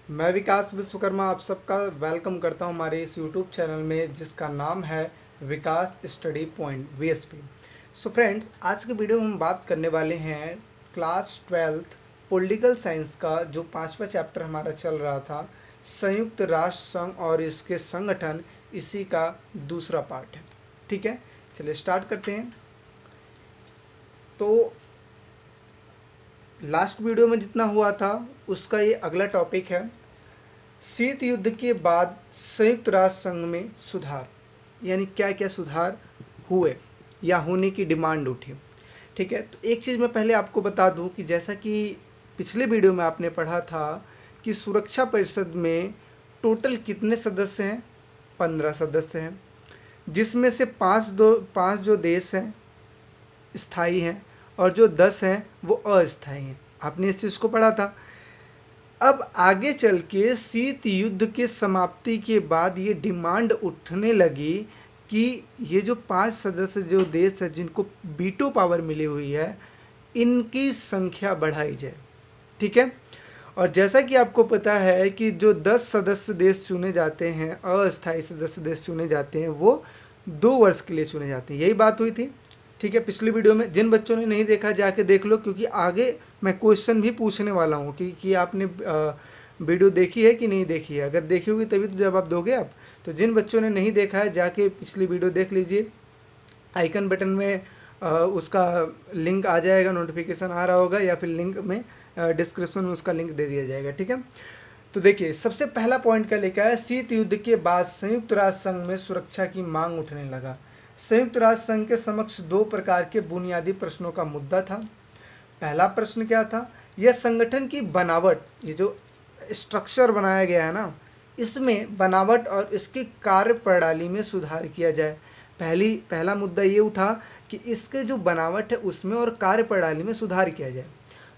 मैं विकास विश्वकर्मा आप सबका वेलकम करता हूं हमारे इस यूट्यूब चैनल में जिसका नाम है Vikas study point VSP. So friends, आज के वीडियो में हम बात करने वाले हैं क्लास 12th पॉलिटिकल साइंस का जो 5वां चैप्टर हमारा चल रहा था, संयुक्त राष्ट्र संघ और इसके संगठन, इसी का दूसरा पार्ट है। ठीक है, चलिए स्टार्ट करते हैं। तो लास्ट वीडियो में जितना हुआ था उसका ये अगला टॉपिक है, शीत युद्ध के बाद संयुक्त राष्ट्र संघ में सुधार, यानी क्या क्या सुधार हुए या होने की डिमांड उठी। ठीक है, तो एक चीज़ मैं पहले आपको बता दूं कि जैसा कि पिछले वीडियो में आपने पढ़ा था कि सुरक्षा परिषद में टोटल कितने सदस्य हैं, 15 सदस्य हैं, जिसमें से पाँच जो देश हैं स्थायी हैं और जो 10 हैं वो अस्थायी हैं। आपने इस चीज़ को पढ़ा था। अब आगे चल के शीत युद्ध के समाप्ति के बाद ये डिमांड उठने लगी कि ये जो 5 सदस्य जो देश है जिनको वीटो पावर मिली हुई है, इनकी संख्या बढ़ाई जाए। ठीक है, और जैसा कि आपको पता है कि जो 10 सदस्य देश चुने जाते हैं, अस्थायी सदस्य देश चुने जाते हैं, वो 2 वर्ष के लिए चुने जाते हैं। यही बात हुई थी। ठीक है, पिछली वीडियो में जिन बच्चों ने नहीं देखा जाके देख लो, क्योंकि आगे मैं क्वेश्चन भी पूछने वाला हूँ कि आपने वीडियो देखी है कि नहीं देखी है। अगर देखी होगी तभी तो जवाब दोगे आप। तो जिन बच्चों ने नहीं देखा है जाके पिछली वीडियो देख लीजिए। आइकन बटन में उसका लिंक आ जाएगा, नोटिफिकेशन आ रहा होगा, या फिर लिंक में डिस्क्रिप्शन में उसका लिंक दे दिया जाएगा। ठीक है, तो देखिए सबसे पहला पॉइंट क्या लिखा है, शीत युद्ध के बाद संयुक्त राष्ट्र संघ में सुरक्षा की मांग उठने लगा। संयुक्त राष्ट्र संघ के समक्ष 2 प्रकार के बुनियादी प्रश्नों का मुद्दा था। पहला प्रश्न क्या था, यह संगठन की बनावट, ये जो स्ट्रक्चर बनाया गया है ना, इसमें बनावट और इसकी कार्य प्रणाली में सुधार किया जाए। पहला मुद्दा ये उठा कि इसके जो बनावट है उसमें और कार्य प्रणाली में सुधार किया जाए।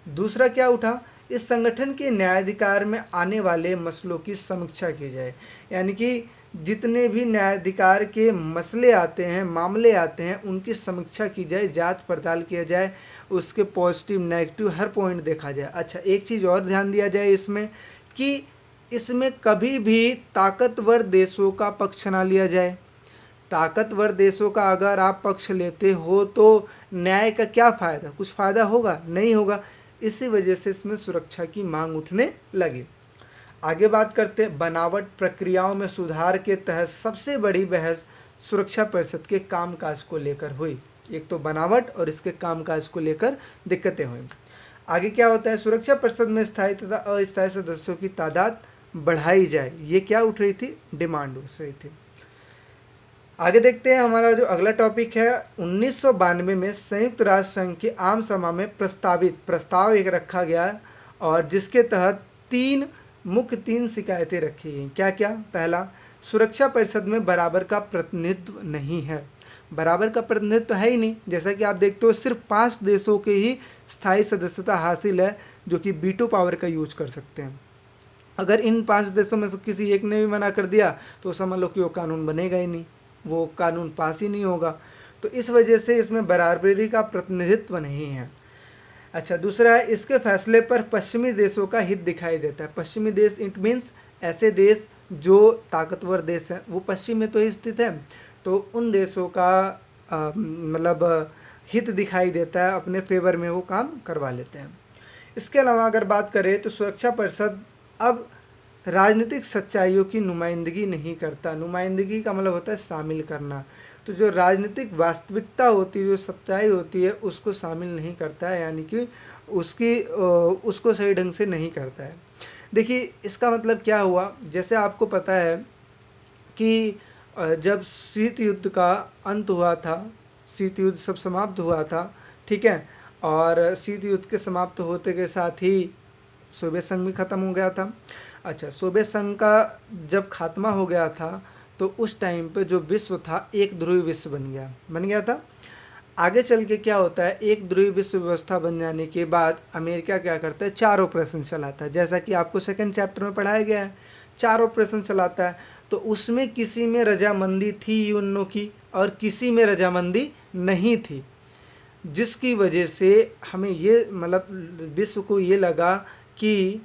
दूसरा क्या उठा, इस संगठन के न्यायाधिकार में आने वाले मसलों की समीक्षा की जाए, यानी कि जितने भी न्यायाधिकार के मसले आते हैं, मामले आते हैं, उनकी समीक्षा की जाए, जांच पड़ताल किया जाए, उसके पॉजिटिव नेगेटिव हर पॉइंट देखा जाए। अच्छा, एक चीज़ और ध्यान दिया जाए इसमें कि इसमें कभी भी ताकतवर देशों का पक्ष ना लिया जाए। ताकतवर देशों का अगर आप पक्ष लेते हो तो न्याय का क्या फ़ायदा, कुछ फ़ायदा होगा? नहीं होगा। इसी वजह से इसमें सुरक्षा की मांग उठने लगी। आगे बात करते हैं, बनावट प्रक्रियाओं में सुधार के तहत सबसे बड़ी बहस सुरक्षा परिषद के कामकाज को लेकर हुई। एक तो बनावट और इसके कामकाज को लेकर दिक्कतें हुई। आगे क्या होता है, सुरक्षा परिषद में स्थायी तथा अस्थायी सदस्यों की तादाद बढ़ाई जाए, ये क्या उठ रही थी, डिमांड उठ रही थी। आगे देखते हैं, हमारा जो अगला टॉपिक है, 1992 में संयुक्त राष्ट्र संघ की आम सभा में प्रस्ताव एक रखा गया, और जिसके तहत 3 शिकायतें रखी गई। क्या क्या? पहला, सुरक्षा परिषद में बराबर का प्रतिनिधित्व नहीं है। बराबर का प्रतिनिधित्व तो है ही नहीं। जैसा कि आप देखते हो सिर्फ 5 देशों के ही स्थायी सदस्यता हासिल है जो कि वीटो पावर का यूज कर सकते हैं। अगर इन 5 देशों में से किसी एक ने भी मना कर दिया तो समझ लो कि वो कानून बनेगा ही नहीं, वो कानून पास ही नहीं होगा। तो इस वजह से इसमें बराबरी का प्रतिनिधित्व नहीं है। अच्छा, दूसरा है, इसके फैसले पर पश्चिमी देशों का हित दिखाई देता है। पश्चिमी देश इट मीन्स ऐसे देश जो ताकतवर देश हैं, वो पश्चिम में तो स्थित है, तो उन देशों का मतलब हित दिखाई देता है, अपने फेवर में वो काम करवा लेते हैं। इसके अलावा अगर बात करें तो सुरक्षा परिषद अब राजनीतिक सच्चाइयों की नुमाइंदगी नहीं करता। नुमाइंदगी का मतलब होता है शामिल करना। तो जो राजनीतिक वास्तविकता होती है, जो सच्चाई होती है, उसको शामिल नहीं करता है, यानी कि उसको सही ढंग से नहीं करता है। देखिए इसका मतलब क्या हुआ, जैसे आपको पता है कि जब शीत युद्ध का अंत हुआ था, शीत युद्ध सब समाप्त हुआ था, ठीक है, और शीत युद्ध के समाप्त होते के साथ ही सोवियत संघ भी ख़त्म हो गया था। अच्छा, सोवियत संघ का जब खात्मा हो गया था तो उस टाइम पे जो विश्व था एक ध्रुवीय विश्व बन गया था। आगे चल के क्या होता है, एक ध्रुवीय विश्व व्यवस्था बन जाने के बाद अमेरिका क्या करता है, 4 ऑपरेशन चलाता है। जैसा कि आपको सेकंड चैप्टर में पढ़ाया गया है, 4 ऑपरेशन चलाता है। तो उसमें किसी में रजामंदी थी यूएनओ की और किसी में रजामंदी नहीं थी, जिसकी वजह से हमें ये मतलब विश्व को ये लगा कि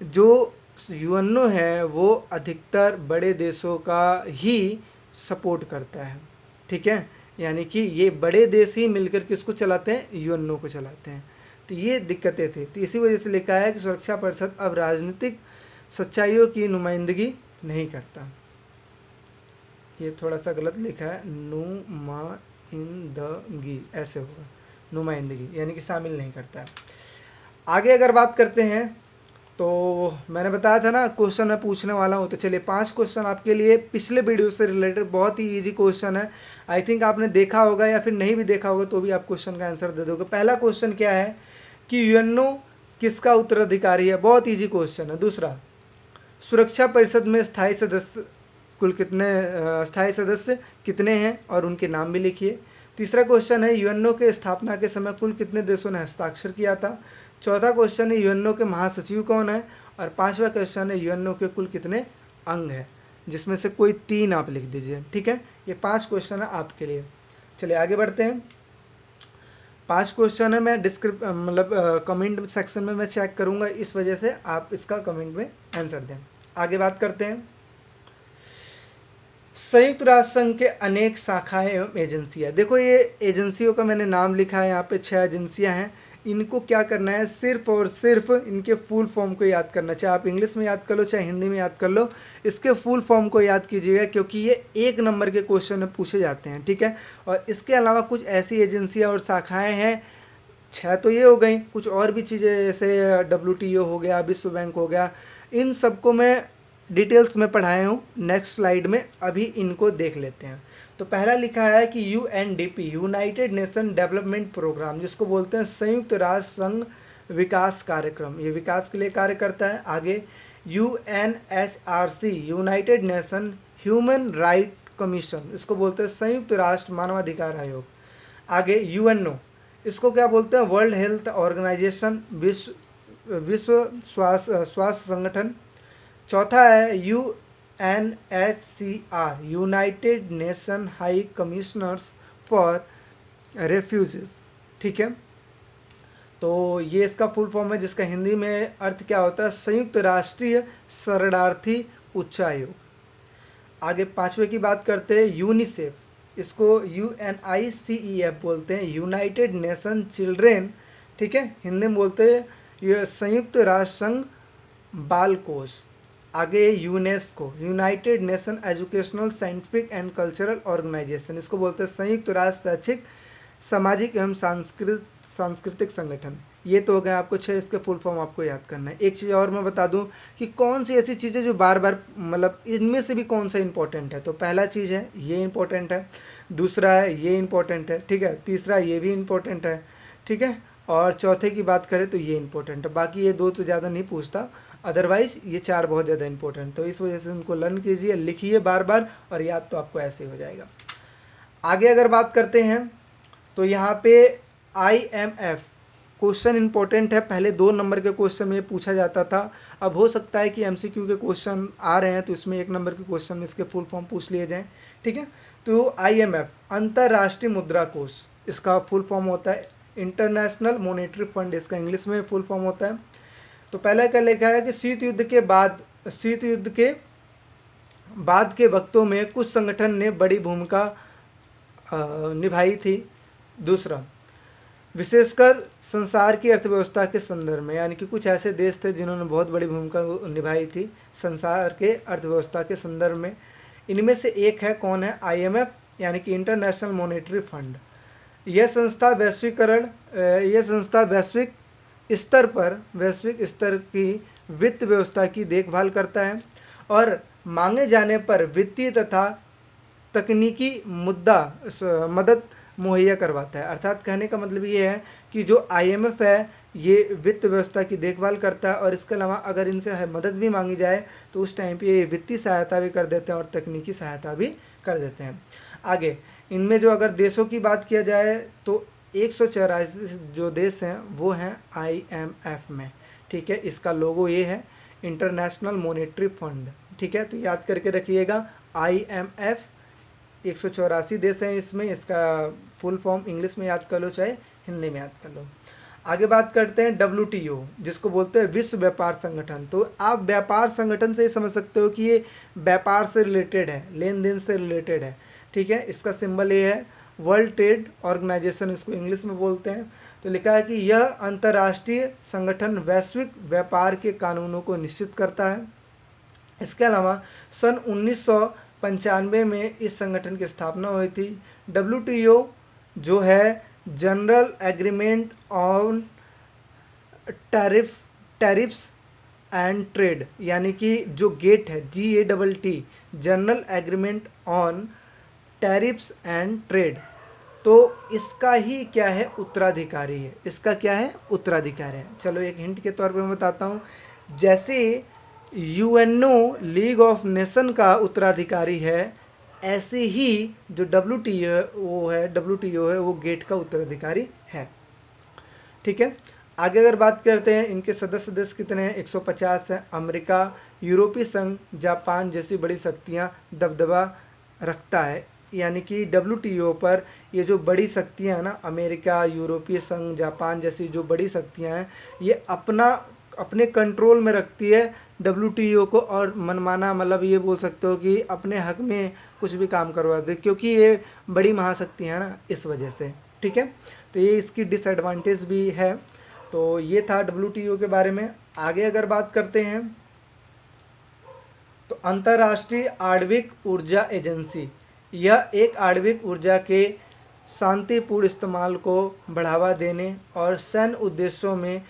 जो यूएनओ है वो अधिकतर बड़े देशों का ही सपोर्ट करता है, ठीक है। यानी कि ये बड़े देश ही मिलकर किसको चलाते हैं, यूएनओ को चलाते हैं। तो ये दिक्कतें थी, तो इसी वजह से लिखा है कि सुरक्षा परिषद अब राजनीतिक सच्चाइयों की नुमाइंदगी नहीं करता। ये थोड़ा सा गलत लिखा है, नुमाइंदगी ऐसे होगा, नुमाइंदगी यानी कि शामिल नहीं करता है। आगे अगर बात करते हैं तो मैंने बताया था ना क्वेश्चन मैं पूछने वाला हूँ, तो चलिए 5 क्वेश्चन आपके लिए पिछले वीडियो से रिलेटेड, बहुत ही इजी क्वेश्चन है। आई थिंक आपने देखा होगा या फिर नहीं भी देखा होगा तो भी आप क्वेश्चन का आंसर दे दोगे। पहला क्वेश्चन क्या है कि यूएनओ किसका उत्तराधिकारी है, बहुत ईजी क्वेश्चन है। दूसरा, सुरक्षा परिषद में स्थायी सदस्य कुल कितने, स्थायी सदस्य कितने हैं और उनके नाम भी लिखिए। तीसरा क्वेश्चन है यूएनओ के स्थापना के समय कुल कितने देशों ने हस्ताक्षर किया था। चौथा क्वेश्चन है यूएनओ के महासचिव कौन है। और पांचवा क्वेश्चन है यूएनओ के कुल कितने अंग हैं, जिसमें से कोई 3 आप लिख दीजिए, ठीक है। ये 5 क्वेश्चन है आपके लिए। चलिए आगे बढ़ते हैं। 5 क्वेश्चन है, मैं कमेंट सेक्शन में मैं चेक करूंगा, इस वजह से आप इसका कमेंट में आंसर दें। आगे बात करते हैं। संयुक्त राष्ट्र संघ के अनेक शाखाएं एवं एजेंसियां, देखो ये एजेंसियों का मैंने नाम लिखा है, यहाँ पे 6 एजेंसियां हैं। इनको क्या करना है, सिर्फ और सिर्फ इनके फुल फॉर्म को याद करना, चाहे आप इंग्लिश में याद कर लो चाहे हिंदी में याद कर लो, इसके फुल फॉर्म को याद कीजिएगा, क्योंकि ये 1 नंबर के क्वेश्चन में पूछे जाते हैं, ठीक है। और इसके अलावा कुछ ऐसी एजेंसियाँ और शाखाएँ हैं, 6 तो ये हो गई, कुछ और भी चीज़ें जैसे WTO हो गया, विश्व बैंक हो गया, इन सबको मैं डिटेल्स में पढ़ाया हूँ नेक्स्ट स्लाइड में, अभी इनको देख लेते हैं। तो पहला लिखा है कि UNDP, United Nation development programme, जिसको बोलते हैं संयुक्त राष्ट्र संघ विकास कार्यक्रम, ये विकास के लिए कार्य करता है। आगे UNHRC, United nation human right commission, इसको बोलते हैं संयुक्त राष्ट्र मानवाधिकार आयोग। आगे UNO, इसको क्या बोलते हैं, वर्ल्ड हेल्थ ऑर्गेनाइजेशन, विश्व स्वास्थ्य संगठन। चौथा है UNHCR, United nation high commissioners for refugees, ठीक है। तो ये इसका फुल फॉर्म है, जिसका हिंदी में अर्थ क्या होता है, संयुक्त राष्ट्रीय शरणार्थी उच्चायोग। आगे 5वें की बात करते हैं, यूनिसेफ, इसको UNICEF बोलते हैं, यूनाइटेड नेशन चिल्ड्रेन, ठीक है, हिंदी में बोलते हैं ये संयुक्त राष्ट्र संघ बाल कोष। आगे UNESCO, United Nation educational scientific and cultural organisation, इसको बोलते हैं संयुक्त राष्ट्र शैक्षिक सामाजिक एवं सांस्कृतिक संगठन। ये तो हो गए आपको 6, इसके फुल फॉर्म आपको याद करना है। एक चीज़ और मैं बता दूं कि कौन सी ऐसी चीज़ें जो बार बार इनमें से भी कौन सा इंपॉर्टेंट है। तो पहला चीज़ है ये इंपॉर्टेंट है, दूसरा है ये इंपॉर्टेंट है, ठीक है, तीसरा ये भी इंपॉर्टेंट है, ठीक है, और चौथे की बात करें तो ये इंपॉर्टेंट है। बाकी ये 2 तो ज़्यादा नहीं पूछता, अदरवाइज ये 4 बहुत ज़्यादा इंपॉर्टेंट, तो इस वजह से उनको लर्न कीजिए, लिखिए बार बार, और याद तो आपको ऐसे ही हो जाएगा। आगे अगर बात करते हैं तो यहाँ पे IMF क्वेश्चन इंपॉर्टेंट है, पहले 2 नंबर के क्वेश्चन में पूछा जाता था, अब हो सकता है कि MCQ के क्वेश्चन आ रहे हैं तो इसमें 1 नंबर के क्वेश्चन में इसके फुल फॉर्म पूछ लिए जाएं, ठीक है। तो IMF अंतर्राष्ट्रीय मुद्रा कोष, इसका फुल फॉर्म होता है इंटरनेशनल मॉनेटरी फंड, इसका इंग्लिश में फुल फॉर्म होता है। तो पहला क्या लिखा है कि शीत युद्ध के बाद के वक्तों में कुछ संगठन ने बड़ी भूमिका निभाई थी। दूसरा, विशेषकर संसार की अर्थव्यवस्था के संदर्भ में, यानी कि कुछ ऐसे देश थे जिन्होंने बहुत बड़ी भूमिका निभाई थी संसार के अर्थव्यवस्था के संदर्भ में। इनमें से एक है, कौन है, IMF, यानी कि इंटरनेशनल मॉनेटरी फंड। यह संस्था वैश्विक स्तर की वित्त व्यवस्था की देखभाल करता है और मांगे जाने पर वित्तीय तथा तकनीकी मदद मुहैया करवाता है। अर्थात कहने का मतलब ये है कि जो IMF है ये वित्त व्यवस्था की देखभाल करता है, और इसके अलावा अगर इनसे मदद भी मांगी जाए तो उस टाइम पे ये वित्तीय सहायता भी कर देते हैं और तकनीकी सहायता भी कर देते हैं। आगे इनमें जो अगर देशों की बात किया जाए तो 184 जो देश हैं वो हैं IMF में, ठीक है। इसका लोगो ये है, इंटरनेशनल मॉनेटरी फंड, ठीक है। तो याद करके रखिएगा, IMF 184 देश हैं इसमें, इसका फुल फॉर्म इंग्लिश में याद कर लो चाहे हिंदी में याद कर लो। आगे बात करते हैं WTO, जिसको बोलते हैं विश्व व्यापार संगठन। तो आप व्यापार संगठन से ही समझ सकते हो कि ये व्यापार से रिलेटेड है, लेन देन से रिलेटेड है, ठीक है। इसका सिंबल ये है वर्ल्ड ट्रेड ऑर्गेनाइजेशन, इसको इंग्लिश में बोलते हैं। तो लिखा है कि यह अंतर्राष्ट्रीय संगठन वैश्विक व्यापार के कानूनों को निश्चित करता है। इसके अलावा सन 1995 में इस संगठन की स्थापना हुई थी। WTO जो है general agreement on tariffs and trade, यानी कि जो गेट है GATT, general agreement on tariffs and trade, तो इसका ही क्या है, उत्तराधिकारी है। इसका क्या है, उत्तराधिकारी है। चलो एक हिंट के तौर पे मैं बताता हूँ। जैसे UNO लीग ऑफ नेशन का उत्तराधिकारी है, ऐसे ही जो WTO है वो गेट का उत्तराधिकारी है, ठीक है। आगे अगर बात करते हैं, इनके सदस्य देश कितने हैं, 150 हैं। अमेरिका, यूरोपीय संघ, जापान जैसी बड़ी शक्तियां दबदबा रखता है। यानी कि WTO पर ये जो बड़ी शक्तियां हैं ना, अमेरिका, यूरोपीय संघ, जापान जैसी जो बड़ी शक्तियां हैं, ये अपने कंट्रोल में रखती है WTO को, और मनमाना मतलब ये बोल सकते हो कि अपने हक में कुछ भी काम करवा दे, क्योंकि ये बड़ी महाशक्ति है ना, इस वजह से, ठीक है। तो ये इसकी डिसएडवांटेज भी है। तो ये था WTO के बारे में। आगे अगर बात करते हैं तो अंतर्राष्ट्रीय आणविक ऊर्जा एजेंसी, यह एक आणविक ऊर्जा के शांतिपूर्ण इस्तेमाल को बढ़ावा देने और सैन्य उद्देश्यों में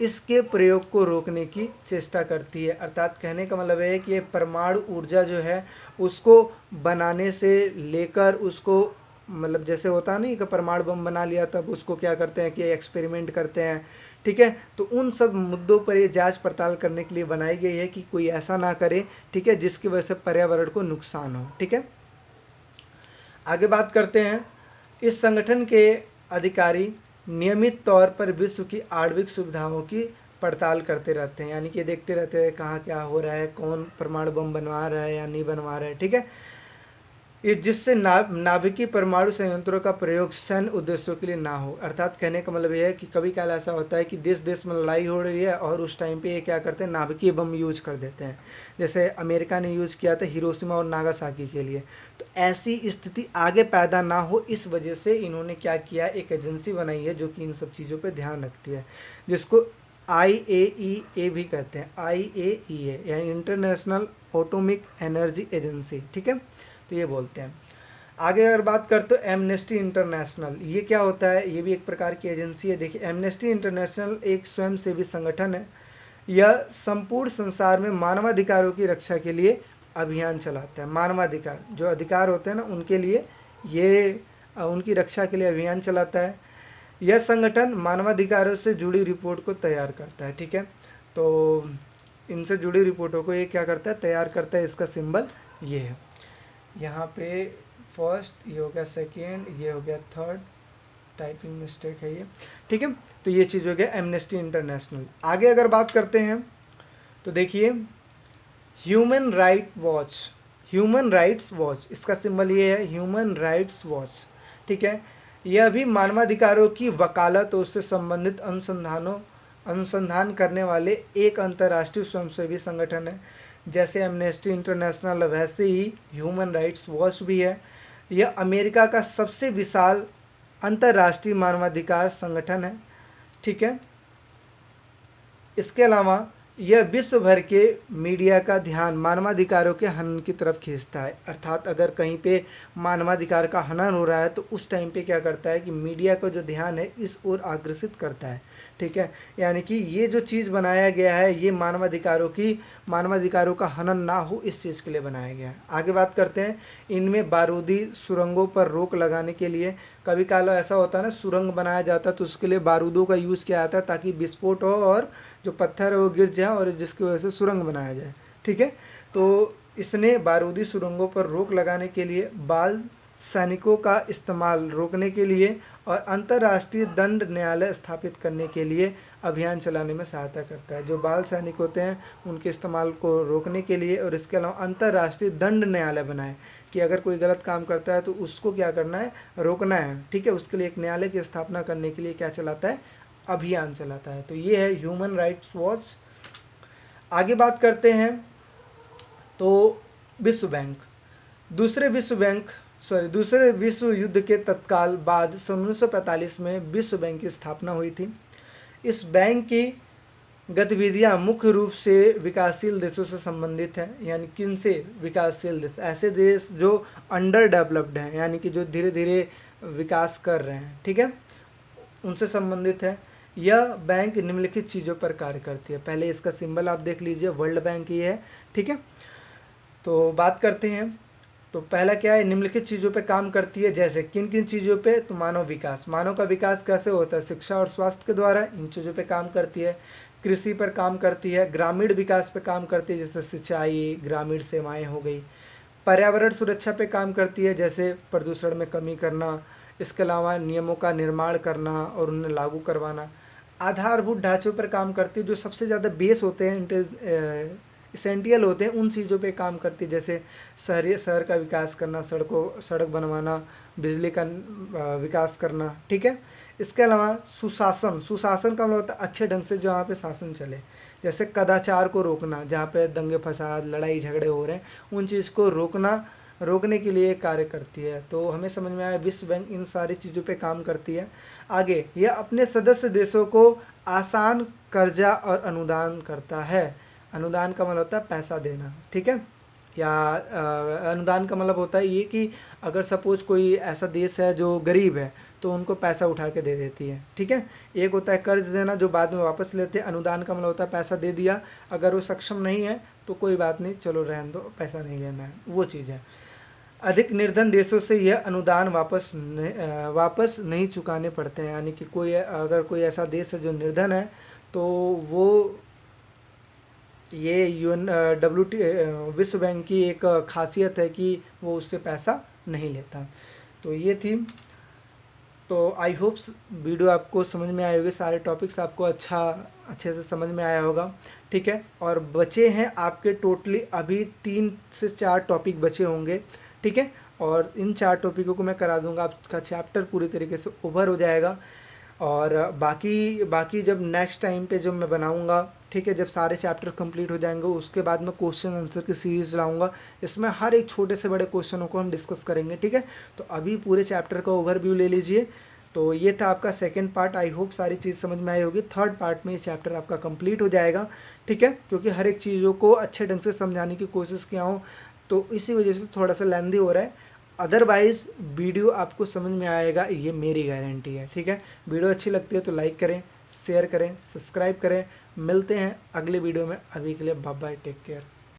इसके प्रयोग को रोकने की चेष्टा करती है। अर्थात कहने का मतलब है कि ये परमाणु ऊर्जा जो है उसको बनाने से लेकर उसको, मतलब जैसे होता नहीं कि परमाणु बम बना लिया तब उसको क्या करते हैं कि एक्सपेरिमेंट करते हैं, ठीक है। तो उन सब मुद्दों पर ये जांच पड़ताल करने के लिए बनाई गई है कि कोई ऐसा ना करे, ठीक है, जिसकी वजह से पर्यावरण को नुकसान हो, ठीक है। आगे बात करते हैं, इस संगठन के अधिकारी नियमित तौर पर विश्व की आणविक सुविधाओं की पड़ताल करते रहते हैं, यानी कि देखते रहते हैं कहाँ क्या हो रहा है, कौन परमाणु बम बनवा रहा है या नहीं बनवा रहा है, ठीक है। ये जिससे नाभिकीय परमाणु संयंत्रों का प्रयोग सैन्य उद्देश्यों के लिए ना हो। अर्थात कहने का मतलब यह है कि कभी कभी ऐसा होता है कि देश देश में लड़ाई हो रही है और उस टाइम पे ये क्या करते हैं, नाभिकीय बम यूज कर देते हैं। जैसे अमेरिका ने यूज किया था हिरोशिमा और नागासाकी के लिए। तो ऐसी स्थिति आगे पैदा ना हो, इस वजह से इन्होंने क्या किया, एक एजेंसी बनाई है जो कि इन सब चीज़ों पर ध्यान रखती है, जिसको IAEA भी कहते हैं। IAEA यानी इंटरनेशनल एटॉमिक एनर्जी एजेंसी, ठीक है। तो ये बोलते हैं। आगे अगर बात करते हो एमनेस्टी इंटरनेशनल, ये क्या होता है, ये भी एक प्रकार की एजेंसी है। देखिए एमनेस्टी इंटरनेशनल एक स्वयंसेवी संगठन है। यह संपूर्ण संसार में मानवाधिकारों की रक्षा के लिए अभियान चलाता है। मानवाधिकार जो अधिकार होते हैं ना, उनके लिए ये उनकी रक्षा के लिए अभियान चलाता है। यह संगठन मानवाधिकारों से जुड़ी रिपोर्ट को तैयार करता है, ठीक है। तो इनसे जुड़ी रिपोर्टों को ये क्या करता है, तैयार करता है। इसका सिंबल ये है, यहाँ पे फर्स्ट, ये हो गया सेकेंड, ये हो गया थर्ड, टाइपिंग मिस्टेक है ये, ठीक है। तो ये चीज़ हो गया एमनेस्टी इंटरनेशनल। आगे अगर बात करते हैं तो देखिए ह्यूमन राइट्स वॉच, इसका सिंबल ये है, ह्यूमन राइट्स वॉच, ठीक है। यह भी मानवाधिकारों की वकालत और उससे संबंधित अनुसंधान करने वाले एक अंतर्राष्ट्रीय स्वयंसेवी संगठन है। जैसे एमनेस्टी इंटरनेशनल वैसे ही ह्यूमन राइट्स वॉच भी है। यह अमेरिका का सबसे विशाल अंतर्राष्ट्रीय मानवाधिकार संगठन है, ठीक है। इसके अलावा यह विश्व भर के मीडिया का ध्यान मानवाधिकारों के हनन की तरफ खींचता है। अर्थात अगर कहीं पे मानवाधिकार का हनन हो रहा है तो उस टाइम पे क्या करता है कि मीडिया का जो ध्यान है इस ओर आकर्षित करता है, ठीक है। यानी कि ये जो चीज़ बनाया गया है ये मानवाधिकारों का हनन ना हो, इस चीज़ के लिए बनाया गया है। आगे बात करते हैं, इनमें बारूदी सुरंगों पर रोक लगाने के लिए, कभी काल ऐसा होता है ना, सुरंग बनाया जाता है तो उसके लिए बारूदों का यूज़ किया जाता है ताकि विस्फोट हो और जो पत्थर है वो गिर जाए और जिसकी वजह से सुरंग बनाया जाए, ठीक है। तो इसने बारूदी सुरंगों पर रोक लगाने के लिए, बाल सैनिकों का इस्तेमाल रोकने के लिए और अंतर्राष्ट्रीय दंड न्यायालय स्थापित करने के लिए अभियान चलाने में सहायता करता है। जो बाल सैनिक होते हैं उनके इस्तेमाल को रोकने के लिए, और इसके अलावा अंतर्राष्ट्रीय दंड न्यायालय बनाए कि अगर कोई गलत काम करता है तो उसको क्या करना है, रोकना है, ठीक है। उसके लिए एक न्यायालय की स्थापना करने के लिए क्या चलाता है, अभियान चलाता है। तो ये है ह्यूमन राइट्स वॉच। आगे बात करते हैं तो विश्व बैंक। दूसरे विश्व युद्ध के तत्काल बाद सन 1945 में विश्व बैंक की स्थापना हुई थी। इस बैंक की गतिविधियां मुख्य रूप से विकासशील देशों से संबंधित है। यानी किन से? विकासशील देश, ऐसे देश जो अंडर डेवलप्ड हैं, यानी कि जो धीरे धीरे विकास कर रहे हैं, ठीक है, उनसे संबंधित है। यह बैंक निम्नलिखित चीज़ों पर कार्य करती है। पहले इसका सिंबल आप देख लीजिए, वर्ल्ड बैंक ही है, ठीक है। तो बात करते हैं, तो पहला क्या है, निम्नलिखित चीज़ों पे काम करती है। जैसे किन किन चीज़ों पे? तो मानव विकास। मानव का विकास कैसे होता है? शिक्षा और स्वास्थ्य के द्वारा। इन चीज़ों पे काम करती है। कृषि पर काम करती है। ग्रामीण विकास पे काम करती है, जैसे सिंचाई, ग्रामीण सेवाएं हो गई। पर्यावरण सुरक्षा पे काम करती है, जैसे प्रदूषण में कमी करना। इसके अलावा नियमों का निर्माण करना और उन्हें लागू करवाना। आधारभूत ढांचों पर काम करती है, जो सबसे ज़्यादा बेस होते हैं, इसेंटियल होते हैं, उन चीज़ों पे काम करती है। जैसे शहर का विकास करना, सड़क बनवाना, बिजली का विकास करना, ठीक है। इसके अलावा सुशासन का मतलब होता है अच्छे ढंग से जहाँ पे शासन चले। जैसे कदाचार को रोकना, जहाँ पे दंगे फसाद, लड़ाई झगड़े हो रहे हैं, उन चीज़ को रोकने के लिए कार्य करती है। तो हमें समझ में आया विश्व बैंक इन सारी चीज़ों पे काम करती है। आगे, यह अपने सदस्य देशों को आसान कर्जा और अनुदान करता है। अनुदान का मतलब होता है पैसा देना, ठीक है। या अनुदान का मतलब होता है ये कि अगर सपोज कोई ऐसा देश है जो गरीब है, तो उनको पैसा उठा के दे देती है, ठीक है। एक होता है कर्ज देना, जो बाद में वापस लेते हैं। अनुदान का मतलब होता है पैसा दे दिया, अगर वो सक्षम नहीं है तो कोई बात नहीं, चलो रहने दो, पैसा नहीं लेना है, वो चीज़ है। अधिक निर्धन देशों से यह अनुदान वापस नहीं चुकाने पड़ते हैं। यानी कि अगर कोई ऐसा देश है जो निर्धन है, तो वो ये विश्व बैंक की एक खासियत है कि वो उससे पैसा नहीं लेता। तो ये थी। तो आई होप्स वीडियो आपको समझ में आए होंगे, सारे टॉपिक्स आपको अच्छे से समझ में आया होगा, ठीक है। और बचे हैं आपके टोटली अभी 3 से 4 टॉपिक बचे होंगे, ठीक है। और इन 4 टॉपिकों को मैं करा दूंगा, आपका चैप्टर पूरी तरीके से ओवर हो जाएगा। और बाकी जब नेक्स्ट टाइम पे जब मैं बनाऊंगा, ठीक है, जब सारे चैप्टर कंप्लीट हो जाएंगे, उसके बाद मैं क्वेश्चन आंसर की सीरीज लाऊंगा। इसमें हर एक छोटे से बड़े क्वेश्चनों को हम डिस्कस करेंगे, ठीक है। तो अभी पूरे चैप्टर का ओवरव्यू ले लीजिए। तो ये था आपका सेकंड पार्ट। आई होप सारी चीज़ समझ में आई होगी। थर्ड पार्ट में ये चैप्टर आपका कंप्लीट हो जाएगा, ठीक है, क्योंकि हर एक चीज़ों को अच्छे ढंग से समझाने की कोशिश किया हूँ, तो इसी वजह से थोड़ा सा लेंदी हो रहा है। अदरवाइज़ वीडियो आपको समझ में आएगा, ये मेरी गारंटी है, ठीक है। वीडियो अच्छी लगती है तो लाइक करें, शेयर करें, सब्सक्राइब करें। मिलते हैं अगले वीडियो में। अभी के लिए बाय बाय, टेक केयर।